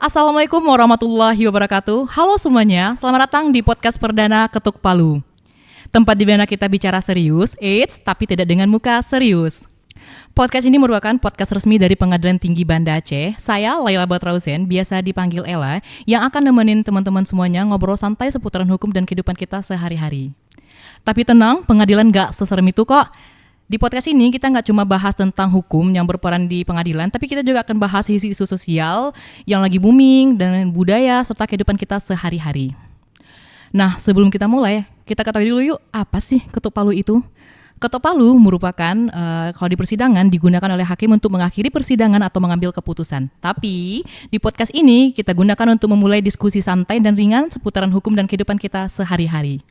Assalamualaikum warahmatullahi wabarakatuh. Halo semuanya, selamat datang di podcast perdana Ketuk Palu. Tempat di mana kita bicara serius, tapi tidak dengan muka serius. Podcast ini merupakan podcast resmi dari Pengadilan Tinggi Banda Aceh. Saya Laila Batrausen, biasa dipanggil Ella, yang akan nemenin teman-teman semuanya ngobrol santai seputaran hukum dan kehidupan kita sehari-hari. Tapi tenang, pengadilan gak seserem itu kok. Di podcast ini kita nggak cuma bahas tentang hukum yang berperan di pengadilan, tapi kita juga akan bahas isu-isu sosial yang lagi booming dan budaya serta kehidupan kita sehari-hari. Nah, sebelum kita mulai, kita ketahui dulu yuk, apa sih ketuk palu itu? Ketuk palu merupakan kalau di persidangan digunakan oleh hakim untuk mengakhiri persidangan atau mengambil keputusan. Tapi di podcast ini kita gunakan untuk memulai diskusi santai dan ringan seputaran hukum dan kehidupan kita sehari-hari.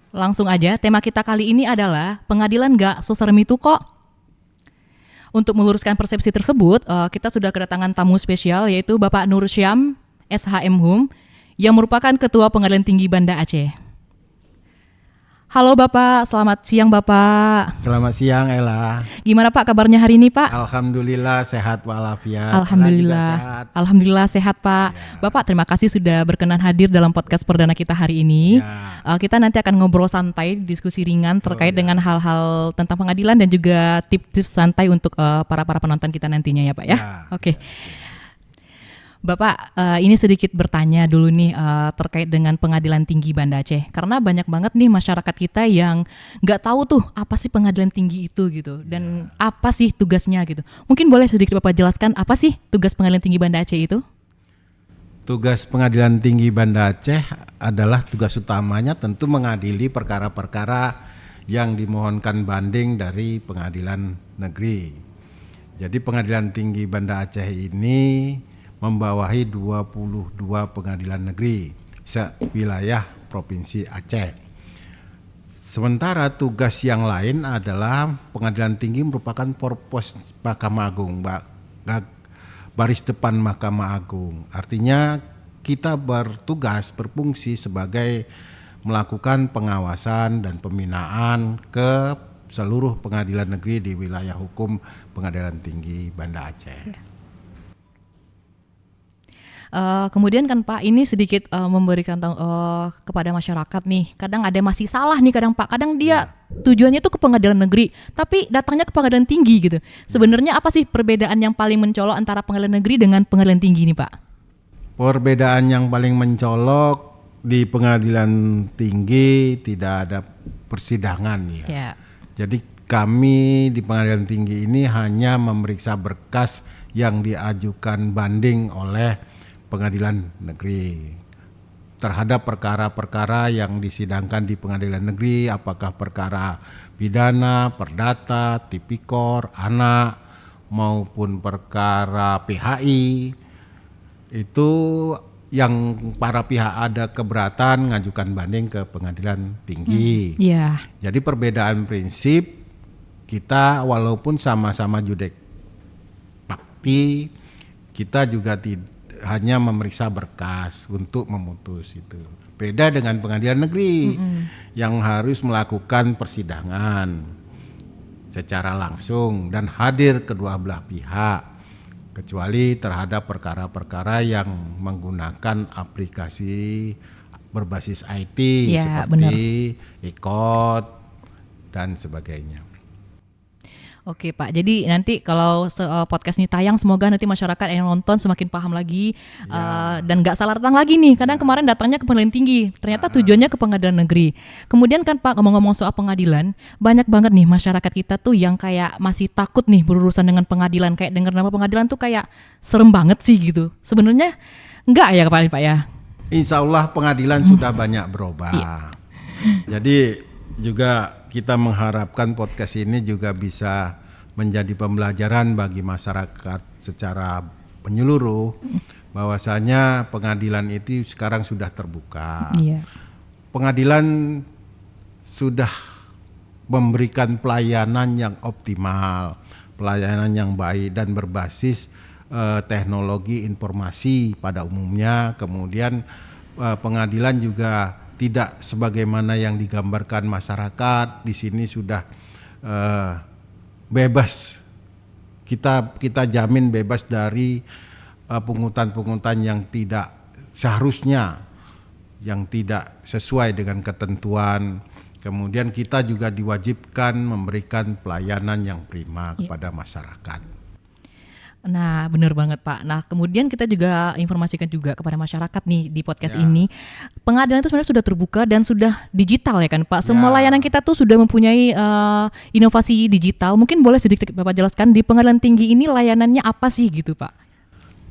Langsung aja, tema kita kali ini adalah pengadilan gak seserem itu kok. Untuk meluruskan persepsi tersebut, kita sudah kedatangan tamu spesial yaitu Bapak Nur Syam, SHM Hum, yang merupakan Ketua Pengadilan Tinggi Banda Aceh. Halo Bapak, selamat siang Bapak. Selamat siang Ella. Gimana Pak kabarnya hari ini Pak? Alhamdulillah sehat walafiat. Alhamdulillah, Alhamdulillah sehat Pak. Ya. Bapak terima kasih sudah berkenan hadir dalam podcast perdana kita hari ini. Ya. Kita nanti akan ngobrol santai, diskusi ringan terkait dengan hal-hal tentang pengadilan dan juga tips-tips santai untuk para penonton kita nantinya ya Pak ya. Oke. Bapak, ini sedikit bertanya dulu nih terkait dengan Pengadilan Tinggi Banda Aceh. Karena banyak banget nih masyarakat kita yang nggak tahu tuh apa sih Pengadilan Tinggi itu gitu. Dan apa sih tugasnya gitu. Mungkin boleh sedikit Bapak jelaskan apa sih tugas Pengadilan Tinggi Banda Aceh itu? Tugas Pengadilan Tinggi Banda Aceh adalah tugas utamanya tentu mengadili perkara-perkara yang dimohonkan banding dari pengadilan negeri. Jadi Pengadilan Tinggi Banda Aceh ini membawahi 22 pengadilan negeri se-wilayah Provinsi Aceh. Sementara tugas yang lain adalah Pengadilan Tinggi merupakan forpos Mahkamah Agung, baris depan Mahkamah Agung. Artinya kita berfungsi sebagai melakukan pengawasan dan pembinaan ke seluruh pengadilan negeri di wilayah hukum Pengadilan Tinggi Banda Aceh. Kemudian kan Pak ini sedikit memberikan kepada masyarakat nih. Kadang ada masih salah nih kadang Pak. Kadang dia tujuannya tuh ke pengadilan negeri, tapi datangnya ke pengadilan tinggi gitu. Sebenarnya apa sih perbedaan yang paling mencolok antara pengadilan negeri dengan pengadilan tinggi nih Pak? Perbedaan yang paling mencolok di pengadilan tinggi tidak ada persidangan ya. Jadi kami di pengadilan tinggi ini hanya memeriksa berkas yang diajukan banding oleh pengadilan negeri terhadap perkara-perkara yang disidangkan di pengadilan negeri, apakah perkara pidana, perdata, tipikor, anak maupun perkara PHI, itu yang para pihak ada keberatan ngajukan banding ke pengadilan tinggi. Jadi perbedaan prinsip kita walaupun sama-sama judek fakti, kita juga hanya memeriksa berkas untuk memutus itu. Beda dengan pengadilan negeri yang harus melakukan persidangan secara langsung dan hadir kedua belah pihak, kecuali terhadap perkara-perkara yang menggunakan aplikasi berbasis IT seperti e-court dan sebagainya. Oke Pak, jadi nanti kalau podcast ini tayang semoga nanti masyarakat yang nonton semakin paham lagi dan gak salah datang lagi nih. Kadang kemarin datangnya ke pengadilan tinggi, ternyata tujuannya ke pengadilan negeri. Kemudian kan Pak ngomong-ngomong soal pengadilan, banyak banget nih masyarakat kita tuh yang kayak masih takut nih berurusan dengan pengadilan. Kayak dengar nama pengadilan tuh kayak serem banget sih gitu. Sebenarnya enggak ya Pak ya? Insya Allah pengadilan sudah banyak berubah. Jadi juga kita mengharapkan podcast ini juga bisa menjadi pembelajaran bagi masyarakat secara menyeluruh bahwasanya pengadilan itu sekarang sudah terbuka. Pengadilan sudah memberikan pelayanan yang optimal, pelayanan yang baik dan berbasis teknologi informasi pada umumnya. Kemudian pengadilan juga tidak sebagaimana yang digambarkan masyarakat. Di sini sudah bebas, kita jamin bebas dari pungutan-pungutan yang tidak seharusnya, yang tidak sesuai dengan ketentuan. Kemudian kita juga diwajibkan memberikan pelayanan yang prima kepada masyarakat. Nah, benar banget Pak. Nah, kemudian kita juga informasikan juga kepada masyarakat nih di podcast ini, pengadilan itu sebenarnya sudah terbuka dan sudah digital ya kan Pak. Semua layanan kita tuh sudah mempunyai inovasi digital. Mungkin boleh sedikit Bapak jelaskan di pengadilan tinggi ini layanannya apa sih gitu Pak?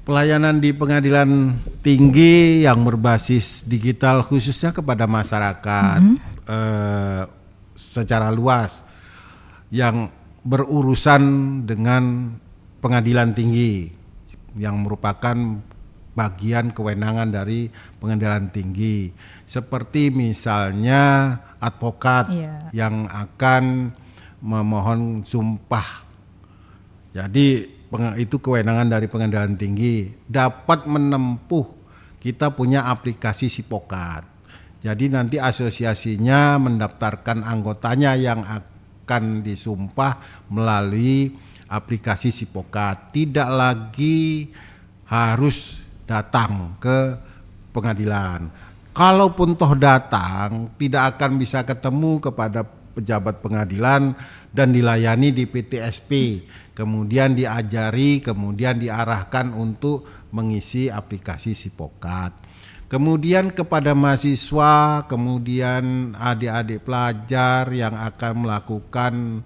Pelayanan di pengadilan tinggi yang berbasis digital khususnya kepada masyarakat secara luas yang berurusan dengan pengadilan tinggi yang merupakan bagian kewenangan dari pengadilan tinggi, seperti misalnya advokat yang akan memohon sumpah. Jadi itu kewenangan dari pengadilan tinggi, dapat menempuh, kita punya aplikasi Sipokat. Jadi nanti asosiasinya mendaftarkan anggotanya yang akan disumpah melalui aplikasi Sipokat, tidak lagi harus datang ke pengadilan. Kalaupun toh datang, tidak akan bisa ketemu kepada pejabat pengadilan dan dilayani di PTSP. Kemudian diajari, kemudian diarahkan untuk mengisi aplikasi Sipokat. Kemudian kepada mahasiswa, kemudian adik-adik pelajar yang akan melakukan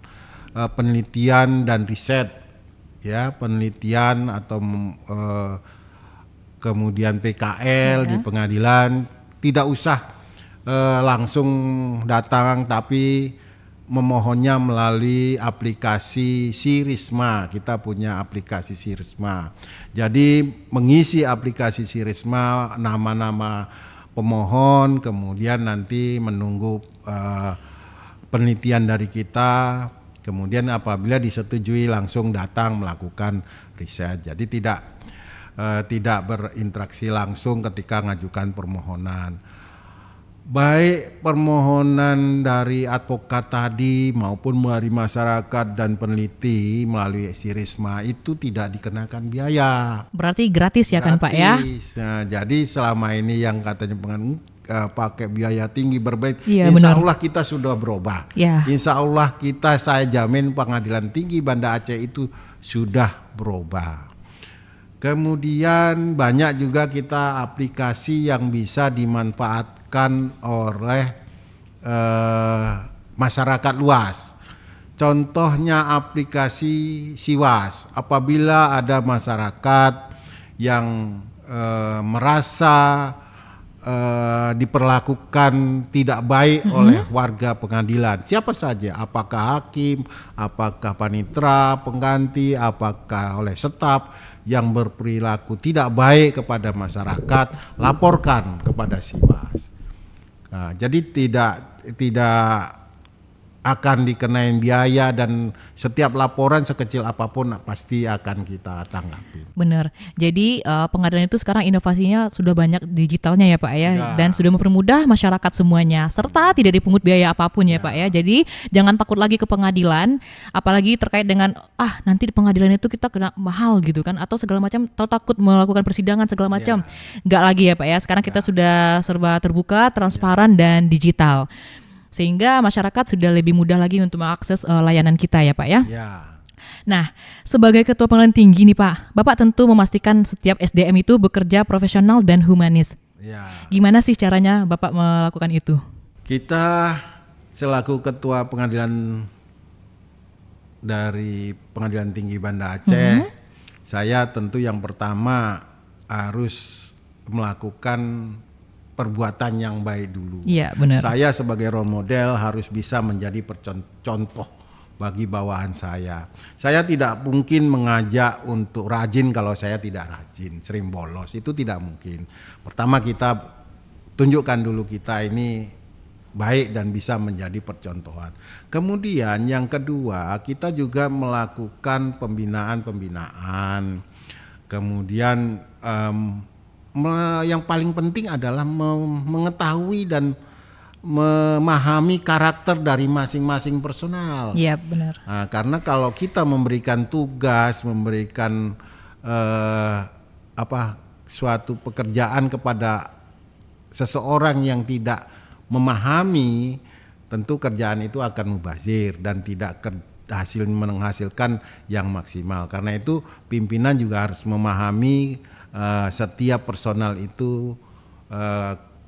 penelitian dan riset, ya, penelitian atau kemudian PKL di pengadilan, tidak usah langsung datang, tapi memohonnya melalui aplikasi Sirisma. Kita punya aplikasi Sirisma. Jadi mengisi aplikasi Sirisma nama-nama pemohon, kemudian nanti menunggu penelitian dari kita. Kemudian apabila disetujui langsung datang melakukan riset. Jadi tidak berinteraksi langsung ketika mengajukan permohonan. Baik permohonan dari advokat tadi maupun dari masyarakat dan peneliti melalui Sirisma itu tidak dikenakan biaya. Berarti gratis ya kan Pak ya? Nah, jadi selama ini yang katanya pakai biaya tinggi berbagai, benar. insya Allah kita sudah berubah. Ya. Insya Allah saya jamin pengadilan tinggi Banda Aceh itu sudah berubah. Kemudian banyak juga kita aplikasi yang bisa dimanfaatkan oleh masyarakat luas. Contohnya aplikasi Siwas. Apabila ada masyarakat yang merasa diperlakukan tidak baik oleh warga pengadilan, siapa saja, apakah hakim, apakah panitera, pengganti, apakah oleh staf yang berperilaku tidak baik kepada masyarakat, laporkan kepada Siwas. Nah, jadi tidak akan dikenain biaya dan setiap laporan sekecil apapun pasti akan kita tanggapi. Benar. Jadi pengadilan itu sekarang inovasinya sudah banyak digitalnya ya Pak ya, dan sudah mempermudah masyarakat semuanya serta tidak dipungut biaya apapun ya Pak ya. Jadi jangan takut lagi ke pengadilan, apalagi terkait dengan nanti di pengadilan itu kita kena mahal gitu kan, atau segala macam, atau takut melakukan persidangan segala macam. Enggak lagi ya Pak ya. Sekarang kita sudah serba terbuka, transparan dan digital. Sehingga masyarakat sudah lebih mudah lagi untuk mengakses layanan kita ya Pak ya. Nah, sebagai Ketua Pengadilan Tinggi nih Pak, Bapak tentu memastikan setiap SDM itu bekerja profesional dan humanis. Gimana sih caranya Bapak melakukan itu? Kita selaku Ketua Pengadilan dari Pengadilan Tinggi Banda Aceh, saya tentu yang pertama harus melakukan perbuatan yang baik dulu. Iya, benar. Saya sebagai role model harus bisa menjadi contoh bagi bawahan saya. Saya tidak mungkin mengajak untuk rajin kalau saya tidak rajin, sering bolos, itu tidak mungkin. Pertama kita tunjukkan dulu kita ini baik dan bisa menjadi percontohan. Kemudian yang kedua, kita juga melakukan pembinaan. Kemudian yang paling penting adalah mengetahui dan memahami karakter dari masing-masing personal. Iya, benar. Nah, karena kalau kita memberikan tugas, memberikan suatu pekerjaan kepada seseorang yang tidak memahami, tentu kerjaan itu akan mubazir dan tidak menghasilkan yang maksimal. Karena itu pimpinan juga harus memahami setiap personal itu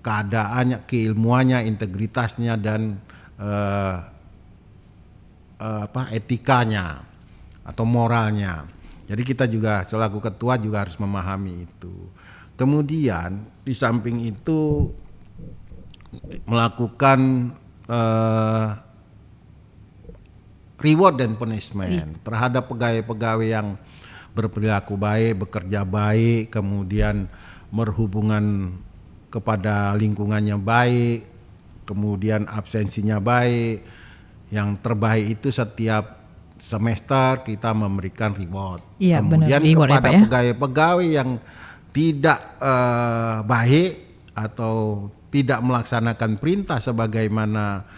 keadaannya, keilmuannya, integritasnya dan etikanya atau moralnya. Jadi kita juga selaku ketua juga harus memahami itu. Kemudian di samping itu melakukan reward dan punishment terhadap pegawai-pegawai yang berperilaku baik, bekerja baik, kemudian berhubungan kepada lingkungannya baik, kemudian absensinya baik. Yang terbaik itu setiap semester kita memberikan reward. Iya, kemudian benar. Reward, kepada ya, Pak, ya? pegawai-pegawai yang tidak baik atau tidak melaksanakan perintah sebagaimana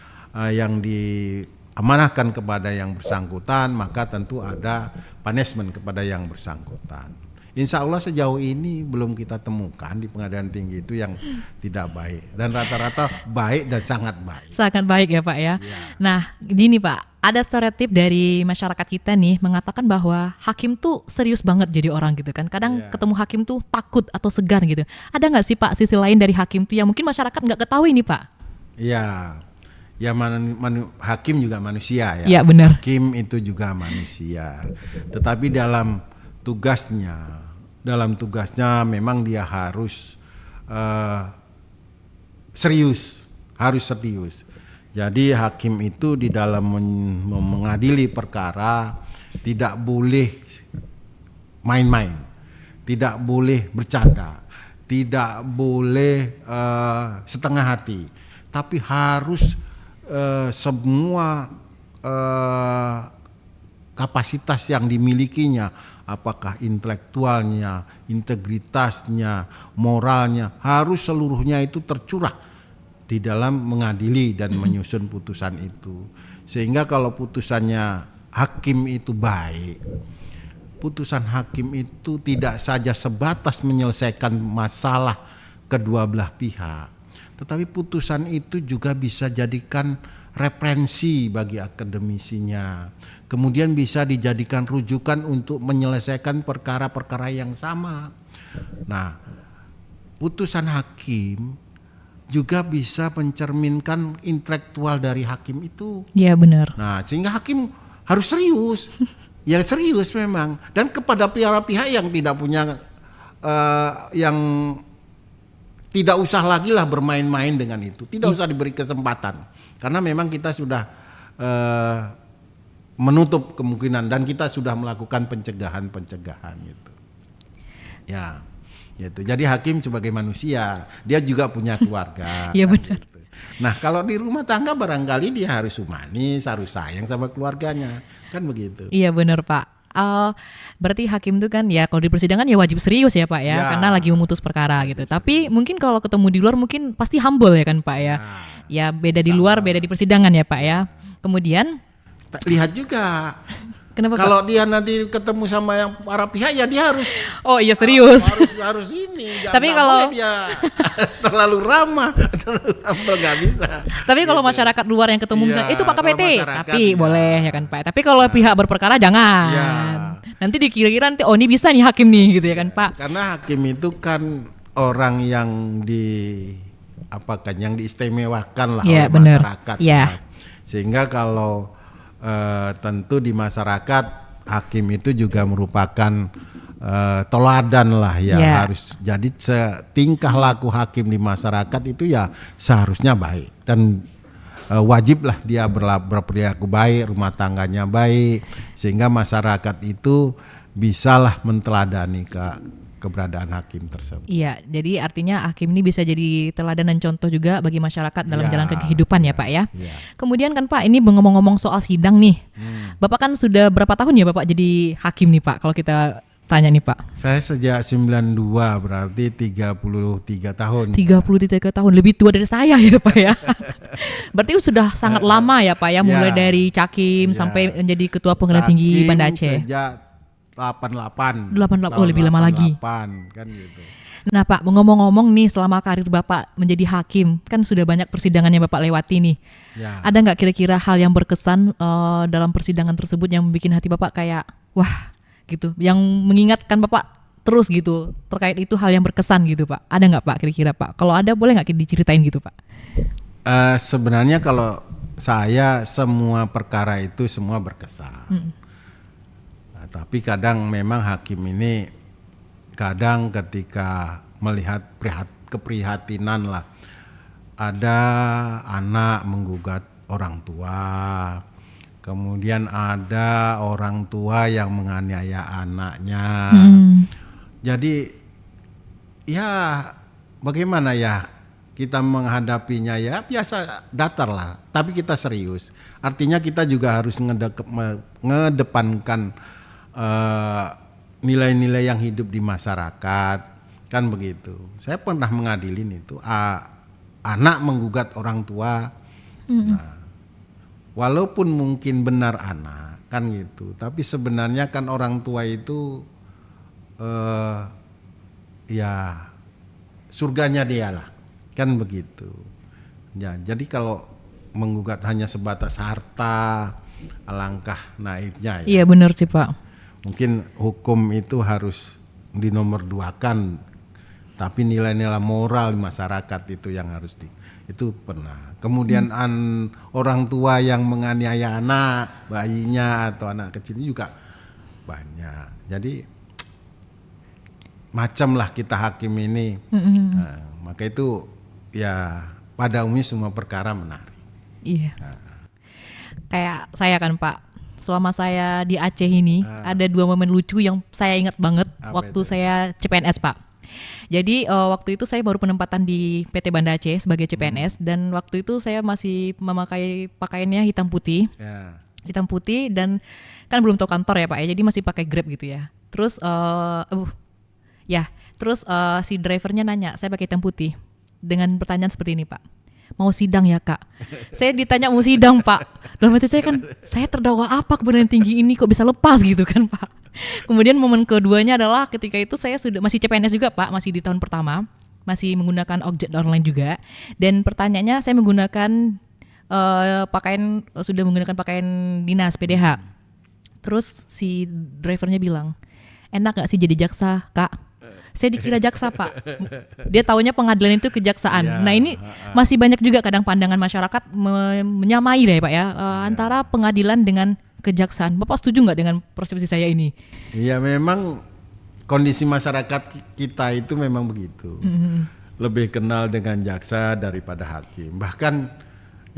yang diamanahkan kepada yang bersangkutan, maka tentu ada punishment kepada yang bersangkutan. Insya Allah sejauh ini belum kita temukan di pengadilan tinggi itu yang tidak baik, dan rata-rata baik dan sangat baik. Sangat baik ya Pak ya. Nah gini Pak, ada stereotip dari masyarakat kita nih mengatakan bahwa hakim tuh serius banget jadi orang gitu kan. Kadang ketemu hakim tuh takut atau segan gitu. Ada nggak sih Pak sisi lain dari hakim tuh yang mungkin masyarakat nggak ketahui nih Pak? Iya, ya hakim juga manusia ya. Iya benar. Hakim itu juga manusia, tetapi dalam tugasnya memang dia harus serius. Jadi hakim itu di dalam mengadili perkara tidak boleh main-main, tidak boleh bercanda, tidak boleh setengah hati, tapi harus semua kapasitas yang dimilikinya, apakah intelektualnya, integritasnya, moralnya, harus seluruhnya itu tercurah di dalam mengadili dan menyusun putusan itu. Sehingga kalau putusannya hakim itu baik, putusan hakim itu tidak saja sebatas menyelesaikan masalah kedua belah pihak, tetapi putusan itu juga bisa jadikan referensi bagi akademisinya. Kemudian bisa dijadikan rujukan untuk menyelesaikan perkara-perkara yang sama. Nah, putusan hakim juga bisa mencerminkan intelektual dari hakim itu. Iya benar. Nah, sehingga hakim harus serius. Ya serius memang. Dan kepada pihak-pihak yang tidak punya yang tidak usah lagi lah bermain-main dengan itu. Tidak usah diberi kesempatan. Karena memang kita sudah menutup kemungkinan dan kita sudah melakukan pencegahan gitu. Ya, gitu. Jadi hakim sebagai manusia, dia juga punya keluarga. Iya benar. Gitu. Nah, kalau di rumah tangga barangkali dia harus humanis, harus sayang sama keluarganya, kan begitu. Iya benar Pak. Berarti hakim itu kan ya kalau di persidangan ya wajib serius ya Pak ya, karena lagi memutus perkara gitu. Tapi mungkin kalau ketemu di luar mungkin pasti humble ya kan Pak ya. Ya beda di luar, beda di persidangan ya Pak ya. Kemudian lihat juga. Kenapa kalau Pak? dia nanti ketemu sama yang para pihak ya dia harus serius. harus ini. Tapi kalau dia terlalu ramah, terlalu humble nggak bisa. Tapi kalau masyarakat luar yang ketemu misalnya itu Pak KPT, tapi ya. boleh ya kan Pak. Tapi kalau pihak berperkara jangan. Ya. Nanti dikira-kira nanti ini bisa nih hakim nih gitu ya kan Pak. Karena hakim itu kan orang yang yang diistimewakan lah oleh masyarakat. Ya. Sehingga kalau tentu di masyarakat hakim itu juga merupakan teladan lah ya. Harus jadi tingkah laku hakim di masyarakat itu ya seharusnya baik dan wajib lah dia berperilaku baik, rumah tangganya baik, sehingga masyarakat itu bisalah menteladani keberadaan hakim tersebut. Iya, jadi artinya hakim ini bisa jadi teladan dan contoh juga bagi masyarakat dalam menjalankan kehidupan ya Pak ya. Kemudian kan Pak, ini ngomong-ngomong soal sidang nih. Bapak kan sudah berapa tahun ya Bapak jadi hakim nih Pak, kalau kita tanya nih Pak? Saya sejak 92, berarti 33 tahun. 33 tahun, lebih tua dari saya ya Pak ya. Berarti sudah sangat lama ya Pak ya, mulai dari Cakim sampai menjadi Ketua Pengadilan Tinggi Banda Aceh. Sejak 88. 88, oh, lebih lama lagi. 88, kan gitu. Nah Pak, ngomong-ngomong nih selama karir Bapak menjadi hakim, kan sudah banyak persidangan yang Bapak lewati nih. Ya. Ada nggak kira-kira hal yang berkesan dalam persidangan tersebut yang bikin hati Bapak kayak wah gitu, yang mengingatkan Bapak terus gitu terkait itu hal yang berkesan gitu Pak? Ada nggak Pak kira-kira Pak? Kalau ada boleh nggak diceritain gitu Pak? Sebenarnya kalau saya semua perkara itu semua berkesan. Nah, tapi kadang memang hakim ini kadang ketika melihat keprihatinan lah, ada anak menggugat orang tua, kemudian ada orang tua yang menganiaya anaknya. Jadi ya bagaimana ya kita menghadapinya, ya biasa datar lah, tapi kita serius. Artinya kita juga harus ngedepankan nilai-nilai yang hidup di masyarakat, kan begitu. Saya pernah mengadilin itu anak menggugat orang tua. Nah, walaupun mungkin benar anak, kan gitu, tapi sebenarnya kan orang tua itu ya surganya dia lah, kan begitu. Ya, jadi kalau menggugat hanya sebatas harta, alangkah naifnya ya. Iya benar sih Pak. Mungkin hukum itu harus dinomorduakan, tapi nilai-nilai moral masyarakat itu yang harus itu pernah. Kemudian orang tua yang menganiaya anak, bayinya atau anak kecil juga banyak. Jadi macam lah kita hakim ini. Nah, maka itu ya pada umumnya semua perkara menarik. Iya. Kayak saya kan Pak, selama saya di Aceh ini ada 2 momen lucu yang saya ingat banget. Apa Waktu itu? saya CPNS Pak. Jadi waktu itu saya baru penempatan di PT Banda Aceh sebagai CPNS dan waktu itu saya masih memakai pakaiannya hitam putih. Ya. Hitam putih dan kan belum tahu kantor ya Pak ya, jadi masih pakai Grab gitu ya. Terus si drivernya nanya, saya pakai hitam putih dengan pertanyaan seperti ini Pak, mau sidang ya Kak? Saya ditanya mau sidang Pak, dalam hati saya kan, saya terdakwa apa kebenaran tinggi ini kok bisa lepas gitu kan Pak. Kemudian momen keduanya adalah ketika itu saya sudah masih CPNS juga Pak, masih di tahun pertama, masih menggunakan ojek online juga, dan pertanyaannya saya menggunakan sudah menggunakan pakaian dinas PDH. Terus si drivernya bilang, enak gak sih jadi jaksa Kak? Saya dikira jaksa Pak. Dia taunya pengadilan itu kejaksaan. Ya, Nah ini masih banyak juga kadang pandangan masyarakat menyamai deh Pak ya, antara pengadilan dengan kejaksaan. Bapak setuju nggak dengan persepsi saya ini? Iya, memang kondisi masyarakat kita itu memang begitu. Lebih kenal dengan jaksa daripada hakim. Bahkan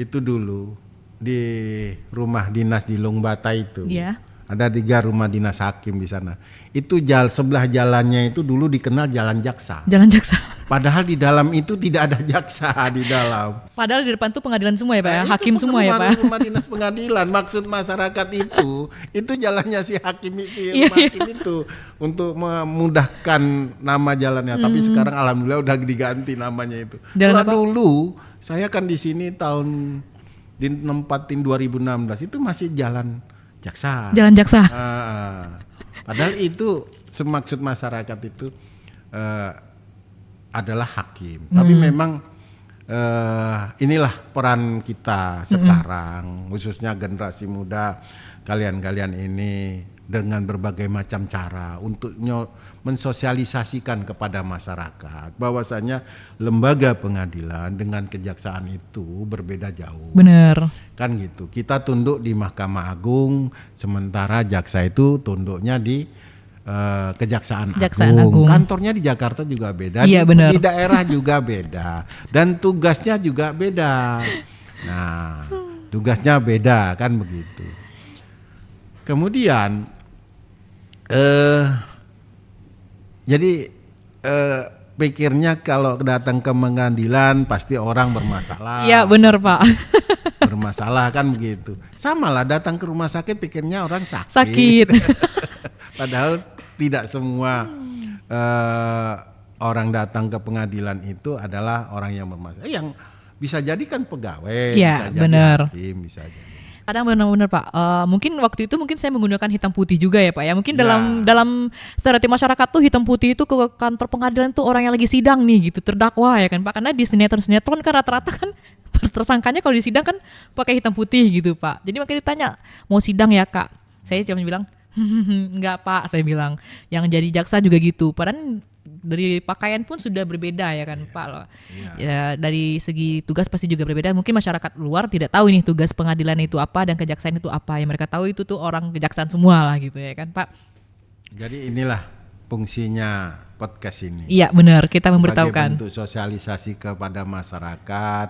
itu dulu di rumah dinas di Lungbata itu. Iya. Ada 3 rumah dinas hakim di sana. Itu sebelah jalannya itu dulu dikenal jalan jaksa. Jalan jaksa. Padahal di dalam itu tidak ada jaksa di dalam. Padahal di depan tuh pengadilan semua ya Pak ya, Nah, hakim itu semua ya Pak. rumah dinas pengadilan. Maksud masyarakat itu jalannya si hakim itu, Iya, rumah hakim itu untuk memudahkan nama jalannya. Tapi sekarang alhamdulillah udah diganti namanya itu. Jalan Kalau apa? dulu saya kan di sini ditempatin 2016 itu masih jalan jaksa. Jalan jaksa. Padahal itu semaksud masyarakat itu adalah hakim. Tapi memang inilah peran kita sekarang, khususnya generasi muda, kalian-kalian ini dengan berbagai macam cara untuk mensosialisasikan kepada masyarakat bahwasanya lembaga pengadilan dengan kejaksaan itu berbeda jauh. Bener. Kan gitu. Kita tunduk di Mahkamah Agung, sementara jaksa itu tunduknya di Kejaksaan Agung. Kantornya di Jakarta juga beda, Iya, bener. di daerah juga beda, dan tugasnya juga beda. Nah, tugasnya beda kan begitu. Kemudian jadi pikirnya kalau datang ke pengadilan pasti orang bermasalah. Iya bener Pak. Bermasalah kan begitu. Sama lah datang ke rumah sakit pikirnya orang sakit. Sakit. Padahal tidak semua orang datang ke pengadilan itu adalah orang yang bermasalah. Yang bisa jadi kan pegawai, Iya, bisa jadi bener. hakim, bisa jadi. Kadang benar-benar Pak, mungkin waktu itu mungkin saya menggunakan hitam putih juga ya Pak ya. Mungkin dalam stereotip masyarakat tuh hitam putih itu ke kantor pengadilan tuh orang yang lagi sidang nih gitu, terdakwa ya kan Pak. Karena di sinetron-sinetron kan rata-rata kan tersangkanya kalau di sidang kan pakai hitam putih gitu Pak. Jadi makanya ditanya, mau sidang ya Kak? Saya cuma bilang, enggak Pak, saya bilang. Yang jadi jaksa juga gitu. Padahal dari pakaian pun sudah berbeda ya kan Pak loh. Ya dari segi tugas pasti juga berbeda. Mungkin masyarakat luar tidak tahu nih tugas pengadilan itu apa dan kejaksaan itu apa. Yang mereka tahu itu tuh orang kejaksaan semua lah gitu ya kan Pak. Jadi inilah fungsinya podcast ini. Iya benar, kita Sebagai memberitahukan. bentuk sosialisasi kepada masyarakat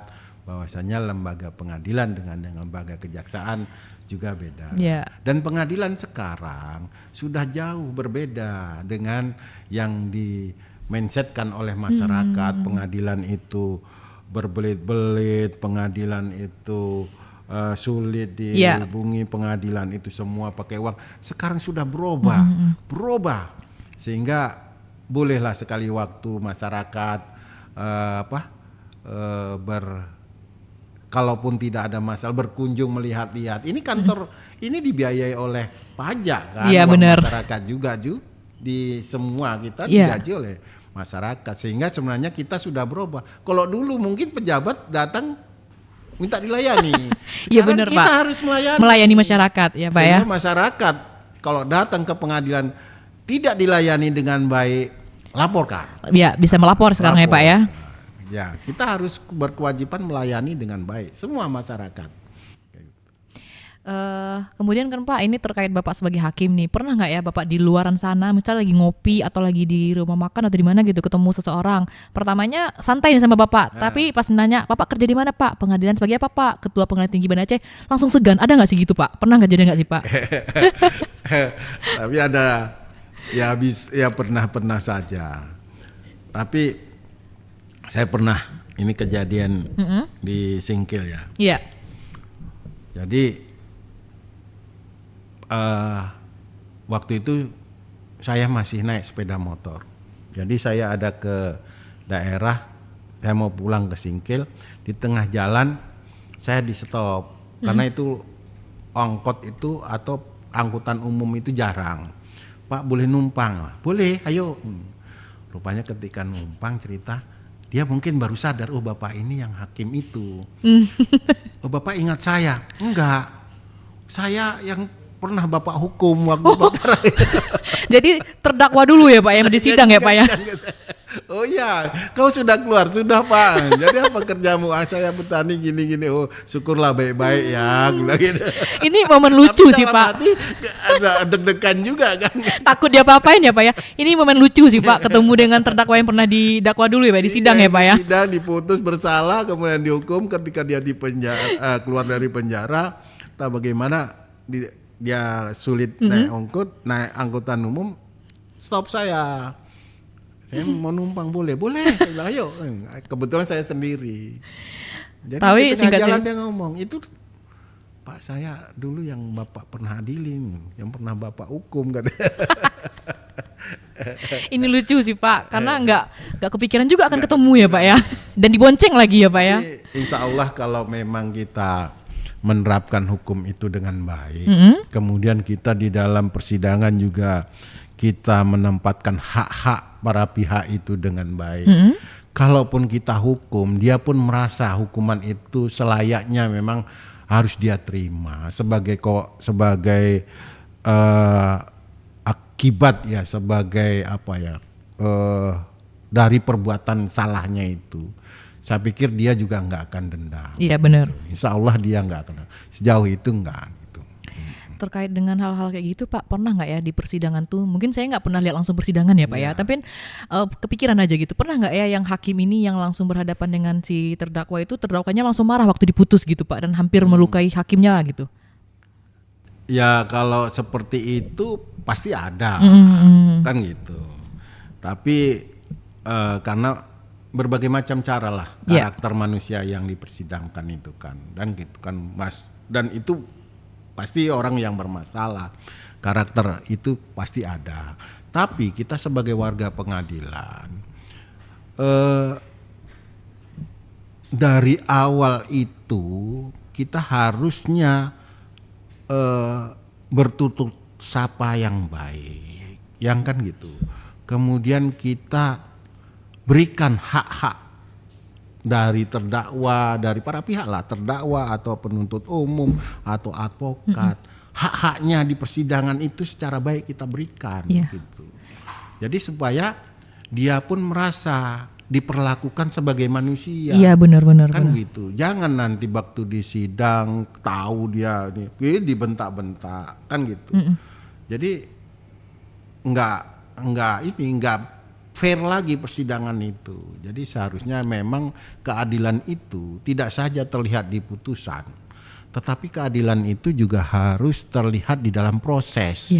bahwasanya lembaga pengadilan dengan lembaga kejaksaan juga beda. Iya. Dan pengadilan sekarang sudah jauh berbeda dengan yang di-mindsetkan oleh masyarakat. Pengadilan itu berbelit-belit, pengadilan itu sulit dihubungi, pengadilan itu semua pakai uang. Sekarang sudah berubah. Sehingga bolehlah sekali waktu masyarakat kalaupun tidak ada masalah berkunjung melihat-lihat. Ini kantor ini dibiayai oleh pajak kan, Iya, uang benar. masyarakat juga di semua kita digaji oleh masyarakat. Sehingga sebenarnya kita sudah berubah. Kalau dulu mungkin pejabat datang minta dilayani. Iya Sekarang benar kita Pak. harus Melayani masyarakat ya Pak ya. Sehingga masyarakat kalau datang ke pengadilan tidak dilayani dengan baik, laporkan. Ya bisa melapor sekarang ya Pak ya. Ya, kita harus berkewajiban melayani dengan baik semua masyarakat. Kemudian kan Pak, ini terkait Bapak sebagai hakim nih, pernah nggak ya Bapak di luaran sana, misalnya lagi ngopi atau lagi di rumah makan atau di mana gitu, ketemu seseorang, pertamanya santai nih sama Bapak, tapi pas nanya, Bapak kerja di mana Pak? Pengadilan sebagai apa Pak? Ketua Pengadilan Tinggi Banda Aceh, langsung segan, ada nggak sih gitu Pak? Pernah nggak jadi nggak sih Pak? Tapi ada ya pernah saja. Tapi saya pernah ini kejadian di Singkil ya. Iya. Jadi waktu itu saya masih naik sepeda motor. Jadi saya ada ke daerah, saya mau pulang ke Singkil, di tengah jalan saya di stop karena itu angkot itu atau angkutan umum itu jarang. Pak boleh numpang? Boleh, ayo. Rupanya ketika numpang cerita, dia mungkin baru sadar, oh bapak ini yang hakim itu. Oh bapak ingat saya? Enggak, saya yang pernah bapak hukum waktu perkara itu. Jadi terdakwa dulu ya Pak ya, di sidang ya Pak ya? Oh iya, kau sudah keluar, sudah Pak. Jadi apa kerjamu? Saya petani gini-gini. Oh syukurlah baik-baik ya. Gitu. Ini momen lucu Tapi sih dalam Pak. hati ada deg-degan juga kan. Takut diapa-apain ya Pak ya. Ini momen lucu sih Pak, ketemu dengan terdakwa yang pernah didakwa dulu ya Pak, di sidang ya Pak ya. Di sidang diputus bersalah, kemudian dihukum ketika dia di penjara, keluar dari penjara. Tak bagaimana dia sulit naik angkutan umum, stop saya mau numpang boleh, saya bilang, ayo. Kebetulan saya sendiri. Jadi Tapi di tengah singkatnya jalan dia ngomong, itu Pak saya dulu yang bapak pernah adilin, yang pernah bapak hukum katanya. ini lucu sih Pak, karena nggak kepikiran juga akan ketemu ya Pak ya, dan dibonceng lagi ya Pak ya. Jadi, insya Allah kalau memang kita menerapkan hukum itu dengan baik, kemudian kita di dalam persidangan juga kita menempatkan hak-hak para pihak itu dengan baik. Kalaupun kita hukum, dia pun merasa hukuman itu selayaknya memang harus dia terima sebagai akibat ya, sebagai apa ya, dari perbuatan salahnya itu. Saya pikir dia juga nggak akan dendam. Iya benar. Insya Allah dia nggak akan. Sejauh itu nggak. Gitu. Terkait dengan hal-hal kayak gitu Pak, pernah nggak ya di persidangan tuh, mungkin saya nggak pernah lihat langsung persidangan ya Pak ya, tapi kepikiran aja gitu, pernah nggak ya yang hakim ini yang langsung berhadapan dengan si terdakwa itu, terdakwanya langsung marah waktu diputus gitu Pak, dan hampir melukai hakimnya gitu? Ya kalau seperti itu pasti ada, kan gitu. Tapi karena berbagai macam cara lah karakter manusia yang dipersidangkan itu kan, dan gitu kan Mas, dan itu pasti orang yang bermasalah, karakter itu pasti ada. Tapi kita sebagai warga pengadilan, dari awal itu kita harusnya bertutur sapa yang baik, yang kan gitu. Kemudian kita berikan hak-hak dari terdakwa, dari para pihak lah, terdakwa atau penuntut umum atau advokat, hak-haknya di persidangan itu secara baik kita berikan, gitu. Jadi supaya dia pun merasa diperlakukan sebagai manusia. Iya, benar-benar. Kan gitu. Jangan nanti waktu di sidang tahu dia nih dibentak-bentak, kan gitu. Jadi nggak fair lagi persidangan itu. Jadi seharusnya memang keadilan itu tidak saja terlihat di putusan, tetapi keadilan itu juga harus terlihat di dalam proses.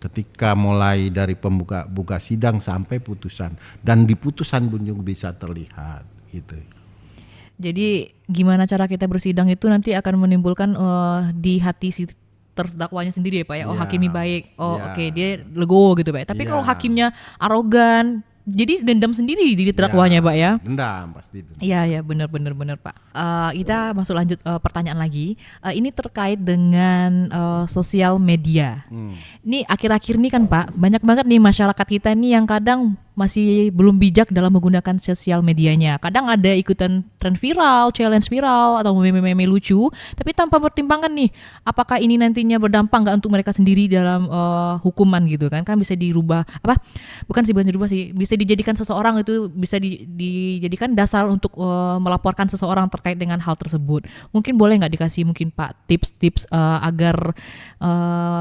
Ketika mulai dari buka sidang sampai putusan, dan di putusan pun juga bisa terlihat gitu. Jadi gimana cara kita bersidang itu nanti akan menimbulkan di hati si terdakwanya sendiri ya Pak ya. Oh hakimnya baik, oke, dia legowo gitu Pak. Tapi kalau hakimnya arogan, jadi dendam sendiri di terdakwanya Pak ya. Dendam pasti. Iya benar Pak. Kita masuk lanjut pertanyaan lagi. Ini terkait dengan sosial media. Ini akhir-akhir ini kan Pak, banyak banget nih masyarakat kita nih yang kadang masih belum bijak dalam menggunakan sosial medianya. Kadang ada ikutan tren viral, challenge viral, atau meme-meme lucu, tapi tanpa pertimbangan nih, apakah ini nantinya berdampak nggak untuk mereka sendiri dalam hukuman gitu kan? Kan bisa dirubah, bukan dirubah sih, bisa dijadikan seseorang itu bisa dijadikan dasar untuk melaporkan seseorang terkait dengan hal tersebut. Mungkin boleh nggak dikasih mungkin Pak tips-tips agar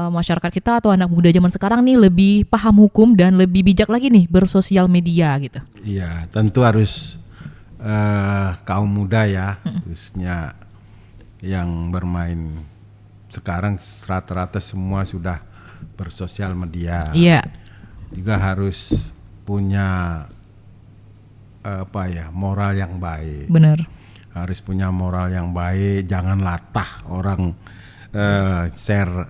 masyarakat kita atau anak muda zaman sekarang nih lebih paham hukum dan lebih bijak lagi nih bersosial media gitu. Iya, tentu harus kaum muda ya, khususnya yang bermain sekarang rata-rata semua sudah bersosial media. Iya. Juga harus punya moral yang baik. Benar. Harus punya moral yang baik, jangan latah orang share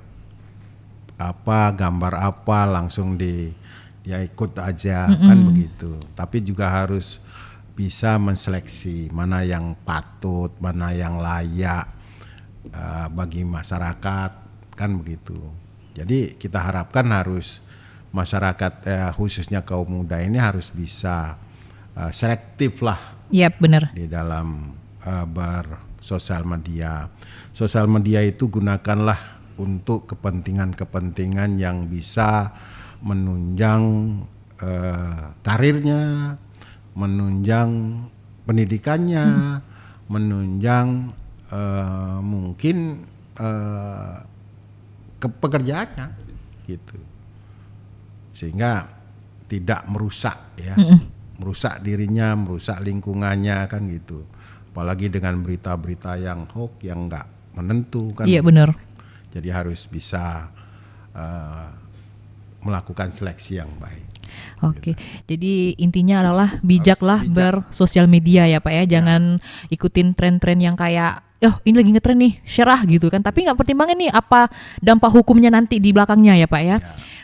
gambar apa langsung dia ikut aja, kan begitu. Tapi juga harus bisa menseleksi mana yang patut, mana yang layak bagi masyarakat, kan begitu. Jadi kita harapkan harus masyarakat khususnya kaum muda ini harus bisa selektif lah. Benar. Di dalam bersosial media. Sosial media itu gunakanlah untuk kepentingan-kepentingan yang bisa menunjang karirnya, menunjang pendidikannya, menunjang mungkin pekerjaannya gitu. Sehingga tidak merusak ya. Merusak dirinya, merusak lingkungannya, kan gitu. Apalagi dengan berita-berita yang hoax, yang enggak menentu, kan. Iya, gitu. benar. Jadi harus bisa melakukan seleksi yang baik. Oke, jadi intinya adalah bijaklah bersosial media ya Pak ya, jangan ikutin tren-tren yang kayak, ini lagi ngetren nih, share gitu kan, tapi nggak pertimbangan nih apa dampak hukumnya nanti di belakangnya ya Pak ya.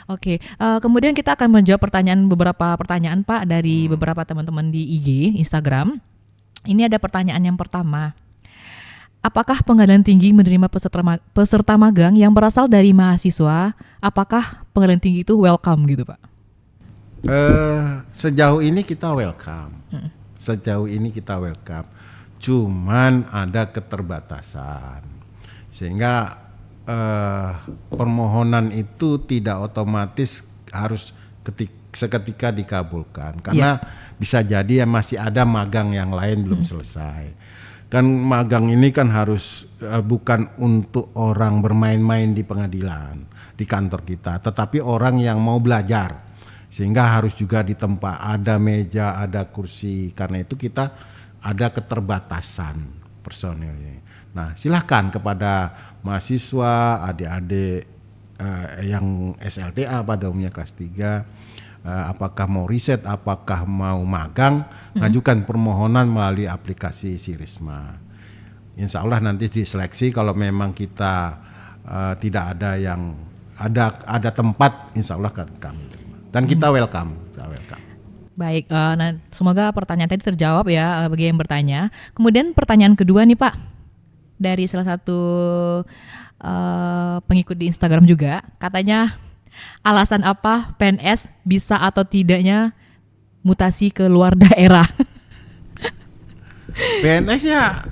Oke, kemudian kita akan menjawab beberapa pertanyaan Pak dari beberapa teman-teman di IG, Instagram. Ini ada pertanyaan yang pertama. Apakah Pengadilan Tinggi menerima peserta magang yang berasal dari mahasiswa? Apakah Pengadilan Tinggi itu welcome gitu Pak? Sejauh ini kita welcome. Cuman ada keterbatasan. Sehingga permohonan itu tidak otomatis harus seketika dikabulkan. Karena bisa jadi masih ada magang yang lain belum selesai. Kan magang ini kan harus bukan untuk orang bermain-main di pengadilan, di kantor kita, tetapi orang yang mau belajar, sehingga harus juga di tempat ada meja, ada kursi. Karena itu kita ada keterbatasan personilnya. Nah, silahkan kepada mahasiswa, adik-adik yang SLTA pada umumnya kelas 3, apakah mau riset, apakah mau magang, ajukan permohonan melalui aplikasi Sirisma. Insya Allah nanti diseleksi, kalau memang kita tidak ada yang ada tempat, insya Allah kami terima. Dan kita welcome. Baik, semoga pertanyaan tadi terjawab ya bagi yang bertanya. Kemudian pertanyaan kedua nih Pak, dari salah satu pengikut di Instagram juga, katanya alasan apa PNS bisa atau tidaknya mutasi ke luar daerah? PNS ya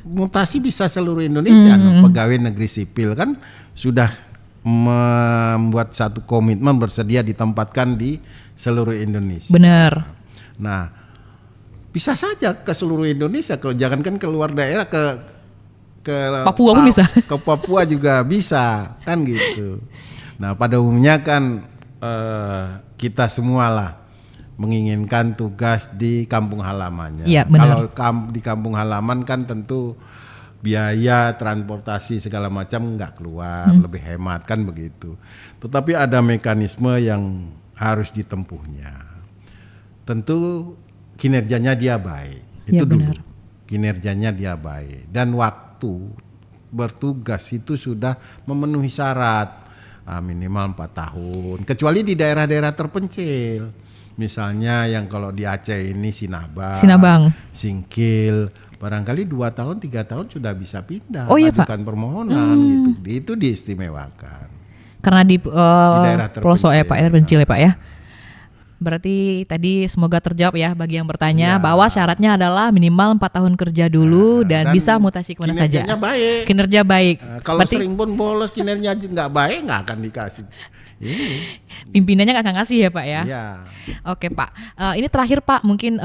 mutasi bisa seluruh Indonesia. Pegawai negeri sipil kan sudah membuat satu komitmen bersedia ditempatkan di seluruh Indonesia. Benar. Nah, bisa saja ke seluruh Indonesia, kalau jangankan ke luar daerah, ke Papua pun bisa. Ke Papua juga bisa, kan gitu. Nah, pada umumnya kan kita semualah menginginkan tugas di kampung halamannya. Iya, benar. Kalau di kampung halaman kan tentu biaya transportasi segala macam nggak keluar, lebih hemat kan begitu. Tetapi ada mekanisme yang harus ditempuhnya. Tentu kinerjanya dia baik, itu Ya, dulu. benar. Kinerjanya dia baik dan waktu bertugas itu sudah memenuhi syarat minimal 4 tahun. Kecuali di daerah-daerah terpencil. Misalnya yang kalau di Aceh ini Sinabang, Singkil, barangkali 2 tahun 3 tahun sudah bisa pindah, Oh iya, Pak. ajukan permohonan gitu. Itu diistimewakan. Karena di daerah pelosok ya Pak, terpencil. terpencil ya Pak ya. Berarti tadi semoga terjawab ya bagi yang bertanya Ya. bahwa syaratnya adalah minimal 4 tahun kerja dulu dan bisa mutasi kemana saja. Kinerjanya baik. Kinerja baik. Kalau Berarti sering pun bolos, kinerja nggak baik, nggak akan dikasih. Ini. pimpinannya nggak akan ngasih ya Pak ya. Iya. Oke Pak, ini terakhir Pak, mungkin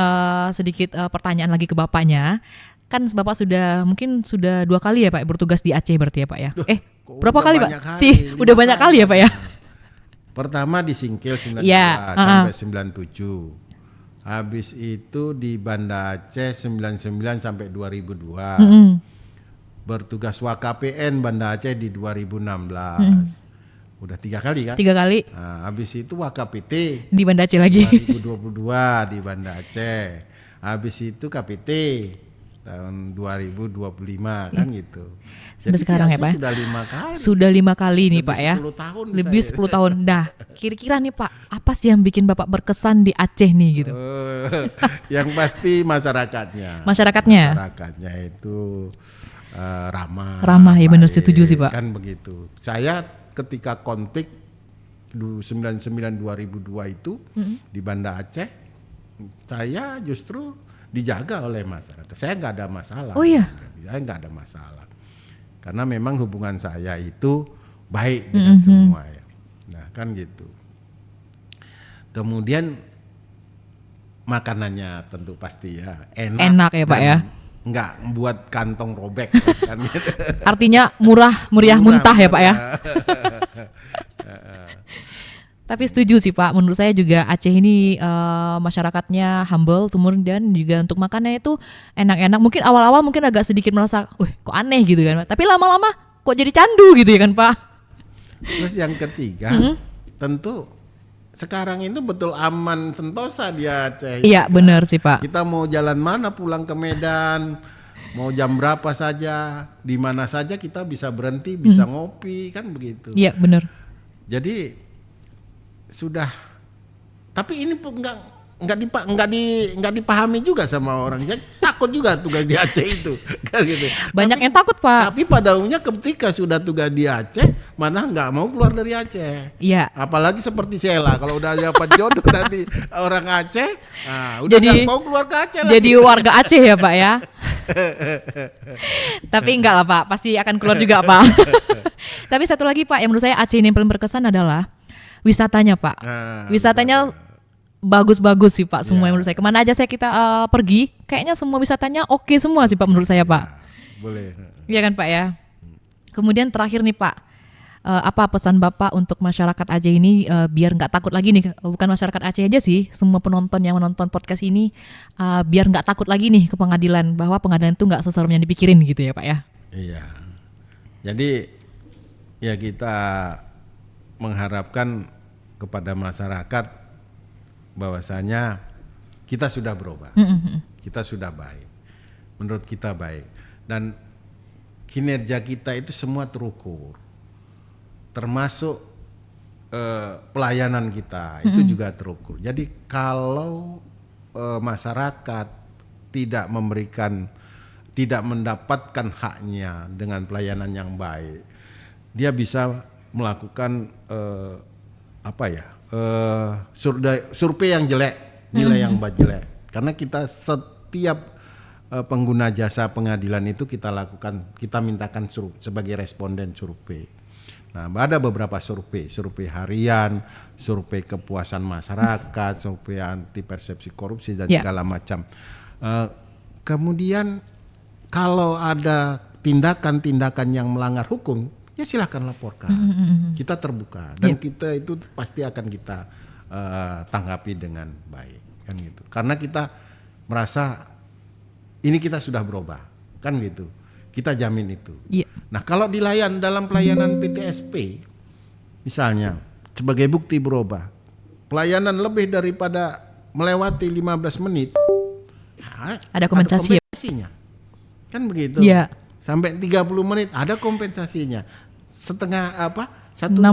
sedikit pertanyaan lagi ke Bapaknya. Kan Bapak mungkin sudah 2 kali ya Pak bertugas di Aceh berarti ya Pak ya? kok Berapa udah kali Pak? banyak kali, Udah 5 banyak kali. kali ya Pak ya? Pertama di Singkil 92 Ya, sampai 97. Habis itu di Banda Aceh 99 sampai 2002. Bertugas WKPN Banda Aceh di 2016. Udah 3 kali kan? 3 kali Nah, habis itu WKPT di Banda Aceh lagi. 2022 di Banda Aceh. Habis itu KPT tahun 2025 kan gitu. Sampai Jadi sekarang di ya Aceh Pak? Sudah 5 kali. Sudah 5 kali nih Lebih Pak ya. 10 tahun Lebih saya. 10 tahun. Nah, kira-kira nih Pak, apa sih yang bikin Bapak berkesan di Aceh nih gitu? Yang pasti masyarakatnya. Masyarakatnya? Masyarakatnya itu ramah. Ramah, ya benar, baik, setuju sih, Pak. Kan begitu. Saya ketika konflik 99-2002 itu di Banda Aceh, saya justru dijaga oleh masyarakat. Saya nggak ada masalah. Oh iya? Saya nggak ada masalah. Karena memang hubungan saya itu baik dengan semua ya. Nah kan gitu. Kemudian makanannya tentu pasti ya Enak ya, Pak, dan ya? Nggak buat kantong robek kan gitu. Artinya meriah muntah ya Pak ya? Tapi setuju sih Pak, menurut saya juga Aceh ini masyarakatnya humble, kemudian juga untuk makannya itu enak-enak. Mungkin awal-awal mungkin agak sedikit merasa, kok aneh gitu kan Pak. Tapi lama-lama kok jadi candu gitu ya kan Pak. Terus yang ketiga, tentu sekarang itu betul aman sentosa di Aceh. Iya benar sih Pak. Kita mau jalan mana pulang ke Medan, mau jam berapa saja, di mana saja kita bisa berhenti, bisa ngopi kan begitu. Iya benar. Jadi sudah, tapi ini nggak dipahami juga sama orang. Jadi takut juga tugas di Aceh itu, kan gitu. Banyak yang takut Pak. Tapi pada umumnya ketika sudah tugas di Aceh, mana nggak mau keluar dari Aceh. Iya. Apalagi seperti Sheila, kalau udah dapat jodoh nanti orang Aceh, udah nggak mau keluar ke Aceh lagi. Jadi warga Aceh ya Pak ya. Tapi enggak lah Pak, pasti akan keluar juga Pak. Tapi satu lagi Pak, yang menurut saya Aceh ini yang paling berkesan adalah wisatanya Pak. Wisatanya bagus-bagus sih Pak, semua yang menurut saya. Kemana aja kita pergi, kayaknya semua wisatanya oke semua sih Pak menurut saya Pak. Boleh. Iya kan Pak ya. Kemudian terakhir nih Pak, apa pesan Bapak untuk masyarakat Aceh ini biar nggak takut lagi nih, bukan masyarakat Aceh aja sih, semua penonton yang menonton podcast ini biar nggak takut lagi nih ke pengadilan, bahwa pengadilan itu nggak seserem yang dipikirin gitu ya Pak ya. Iya. Jadi ya kita mengharapkan kepada masyarakat bahwasanya kita sudah berubah, kita sudah baik, menurut kita baik, dan kinerja kita itu semua terukur, termasuk pelayanan kita itu juga terukur. Jadi kalau masyarakat tidak memberikan tidak mendapatkan haknya dengan pelayanan yang baik, dia bisa melakukan survei yang jelek, nilai yang jelek. Karena kita setiap pengguna jasa pengadilan itu kita mintakan sebagai responden survei. Nah, ada beberapa survei harian, survei kepuasan masyarakat, survei anti persepsi korupsi dan segala macam. Kemudian kalau ada tindakan-tindakan yang melanggar hukum, ya silahkan laporkan. Kita terbuka dan kita itu pasti akan kita tanggapi dengan baik, kan gitu. Karena kita merasa ini kita sudah berubah, kan gitu. Kita jamin itu. Nah, kalau dalam pelayanan PTSP, misalnya sebagai bukti berubah, pelayanan lebih daripada melewati 15 menit, ada kompensasinya. Kan begitu. Sampai 30 menit ada kompensasinya. 1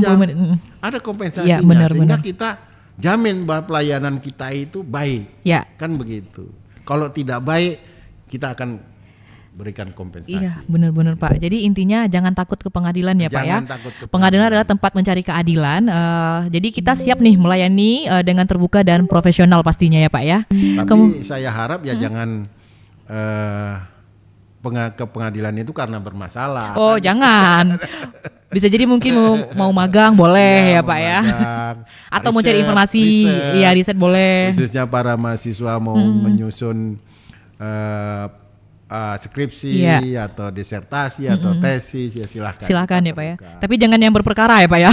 jam menit. Ada kompensasinya. Sehingga kita jamin bahwa pelayanan kita itu baik. Kan begitu. Kalau tidak baik, kita akan berikan kompensasi. Iya, benar-benar Pak. Jadi intinya jangan takut ke pengadilan ya Pak ya. Pengadilan adalah tempat mencari keadilan. Jadi kita siap nih melayani dengan terbuka dan profesional pastinya ya Pak ya. Tapi saya harap ya jangan ke pengadilan itu karena bermasalah. Oh jangan. Bisa jadi mungkin mau magang boleh ya Pak ya. Atau mau cari informasi, riset boleh. Khususnya para mahasiswa mau menyusun skripsi atau disertasi atau tesis, ya silahkan ya Pak ya. Tapi jangan yang berperkara ya Pak ya.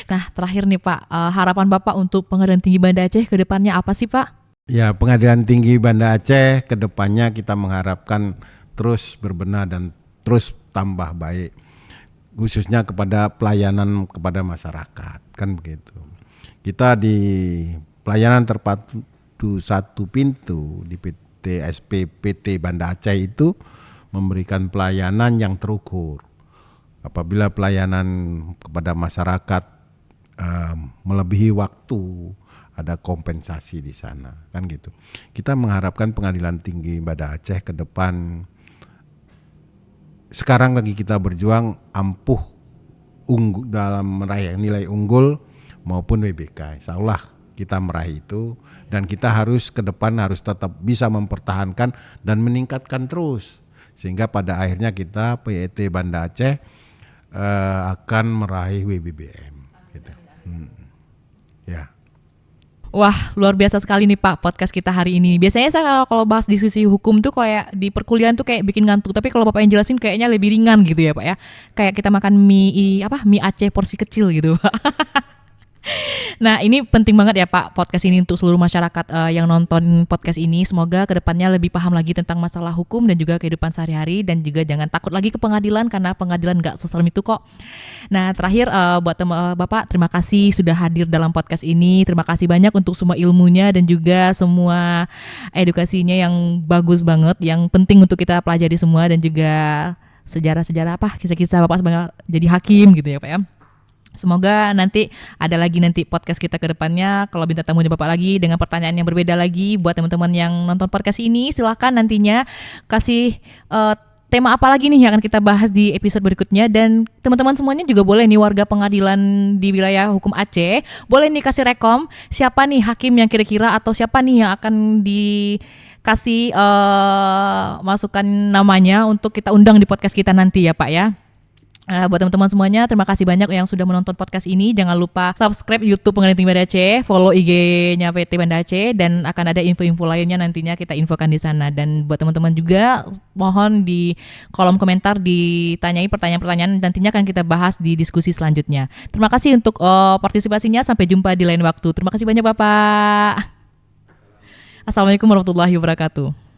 Nah terakhir nih Pak, harapan Bapak untuk Pengadilan Tinggi Banda Aceh ke depannya apa sih Pak? Ya, Pengadilan Tinggi Banda Aceh ke depannya kita mengharapkan terus berbenah dan terus tambah baik, khususnya kepada pelayanan kepada masyarakat, kan begitu. Kita di pelayanan terpadu satu pintu di PTSP PT Banda Aceh itu memberikan pelayanan yang terukur. Apabila pelayanan kepada masyarakat melebihi waktu, ada kompensasi di sana, kan gitu. Kita mengharapkan Pengadilan Tinggi Banda Aceh ke depan, sekarang lagi kita berjuang ampuh dalam meraih nilai unggul maupun WBK. Insya Allah kita meraih itu, dan kita harus ke depan harus tetap bisa mempertahankan dan meningkatkan terus, sehingga pada akhirnya kita PET Banda Aceh akan meraih WBBM gitu. Ya. Wah, luar biasa sekali nih Pak podcast kita hari ini. Biasanya saya kalau bahas diskusi hukum tuh kayak di perkuliahan tuh kayak bikin ngantuk. Tapi kalau Bapak yang jelasin kayaknya lebih ringan gitu ya Pak ya. Kayak kita makan mie Aceh porsi kecil gitu Pak. Nah ini penting banget ya Pak podcast ini untuk seluruh masyarakat yang nonton podcast ini. Semoga kedepannya lebih paham lagi tentang masalah hukum dan juga kehidupan sehari-hari. Dan juga jangan takut lagi ke pengadilan, karena pengadilan gak seserem itu kok. Nah terakhir buat Bapak, terima kasih sudah hadir dalam podcast ini. Terima kasih banyak untuk semua ilmunya dan juga semua edukasinya yang bagus banget, yang penting untuk kita pelajari semua. Dan juga sejarah-sejarah kisah-kisah Bapak sebagai jadi hakim gitu ya Pak ya. Semoga nanti ada lagi podcast kita ke depannya, kalau bintang tamunya Bapak lagi dengan pertanyaan yang berbeda lagi. Buat teman-teman yang nonton podcast ini, silakan nantinya kasih tema apa lagi nih yang akan kita bahas di episode berikutnya. Dan teman-teman semuanya juga boleh nih, warga pengadilan di wilayah hukum Aceh, boleh nih kasih rekom siapa nih hakim yang kira-kira, atau siapa nih yang akan dikasih masukan namanya untuk kita undang di podcast kita nanti ya Pak ya. Buat teman-teman semuanya, terima kasih banyak yang sudah menonton podcast ini. Jangan lupa subscribe YouTube Pengadilan Tinggi Banda Aceh, follow IG-nya PT Banda Aceh, dan akan ada info-info lainnya nantinya kita infokan di sana. Dan buat teman-teman juga, mohon di kolom komentar ditanyai pertanyaan-pertanyaan, nantinya akan kita bahas di diskusi selanjutnya. Terima kasih untuk partisipasinya. Sampai jumpa di lain waktu. Terima kasih banyak Bapak. Assalamualaikum warahmatullahi wabarakatuh.